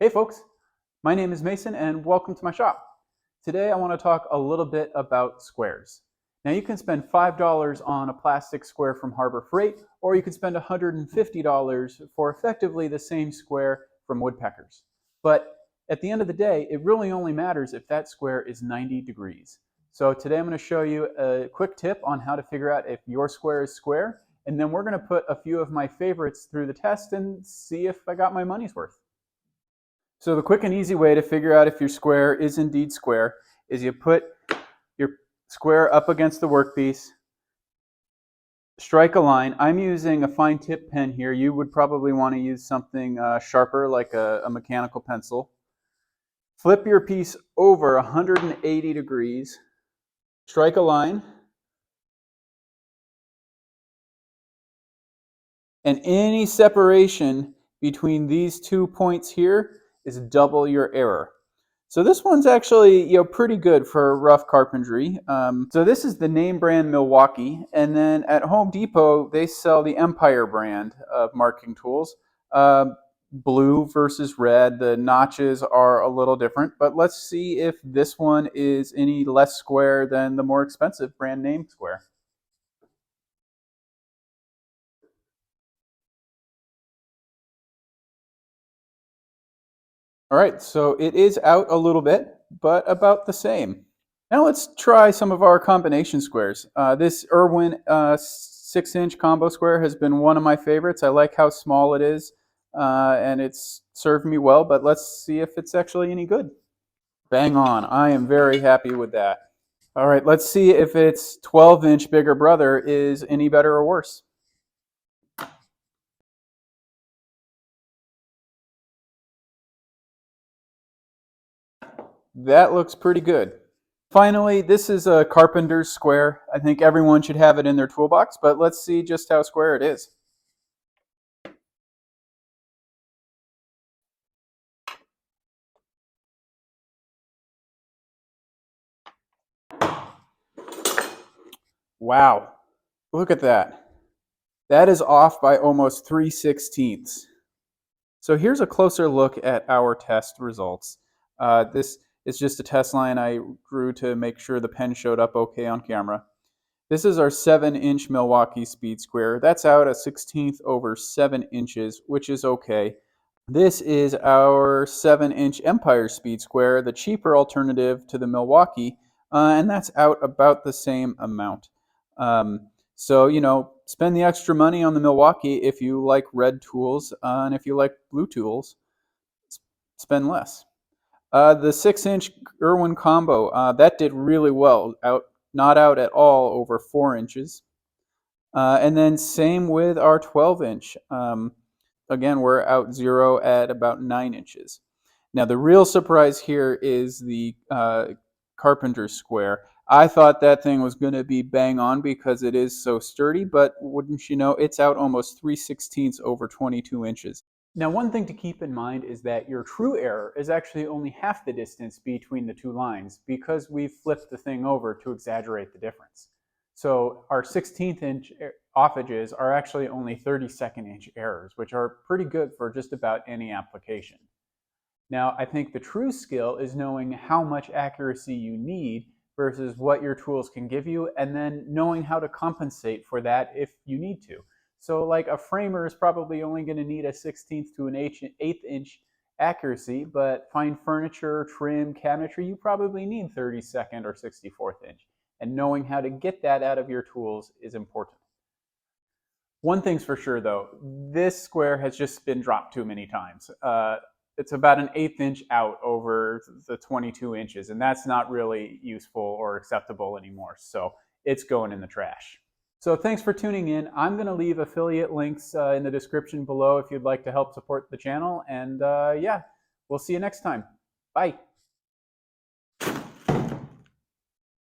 Hey folks, my name is Mason and welcome to my shop. Today I want to talk a little bit about squares. Now you can spend $5 on a plastic square from Harbor Freight, or you can spend $150 for effectively the same square from Woodpeckers. But at the end of the day, it really only matters if that square is 90 degrees. So today I'm going to show you a quick tip on how to figure out if your square is square, and then we're going to put a few of my favorites through the test and see if I got my money's worth. So the quick and easy way to figure out if your square is indeed square is you put your square up against the workpiece, strike a line. I'm using a fine tip pen here. You would probably want to use something sharper like a mechanical pencil. Flip your piece over 180 degrees, strike a line, and any separation between these 2 points here is double your error. So this one's actually pretty good for rough carpentry. So this is the name brand Milwaukee, and then at Home Depot they sell the Empire brand of marking tools. Blue versus red. The notches are a little different, but let's see if this one is any less square than the more expensive brand name square. All right, so it is out a little bit, but about the same. Now let's try some of our combination squares. This Irwin 6-inch combo square has been one of my favorites. I like how small it is, and it's served me well, but let's see if it's actually any good. Bang on. I am very happy with that. All right, let's see if its 12-inch bigger brother is any better or worse. That looks pretty good. Finally, this is a carpenter's square. I think everyone should have it in their toolbox, but let's see just how square it is. Wow, look at that. That is off by almost 3/16. So here's a closer look at our test results. This is just a test line I drew to make sure the pen showed up okay on camera. This is our 7-inch Milwaukee Speed Square. That's out a 1/16 over 7 inches, which is okay. This is our 7-inch Empire Speed Square, the cheaper alternative to the Milwaukee, and that's out about the same amount. So, spend the extra money on the Milwaukee if you like red tools, and if you like blue tools, spend less. The 6-inch Irwin Combo, that did really well, not out at all over 4 inches. And then same with our 12-inch. Again, we're out 0 at about 9 inches. Now, the real surprise here is the Carpenter Square. I thought that thing was going to be bang on because it is so sturdy, but wouldn't you know, it's out almost 3/16 over 22 inches. Now, one thing to keep in mind is that your true error is actually only half the distance between the two lines because we've flipped the thing over to exaggerate the difference. So our 16th inch offages are actually only 32nd inch errors, which are pretty good for just about any application. Now, I think the true skill is knowing how much accuracy you need versus what your tools can give you, and then knowing how to compensate for that if you need to. So like a framer is probably only going to need a 16th to an 1/8 inch accuracy, but fine furniture, trim, cabinetry, you probably need 32nd or 64th inch. And knowing how to get that out of your tools is important. One thing's for sure though, this square has just been dropped too many times. It's about an 1/8 inch out over the 22 inches, and that's not really useful or acceptable anymore. So it's going in the trash. So thanks for tuning in. I'm going to leave affiliate links in the description below if you'd like to help support the channel. And yeah, we'll see you next time. Bye.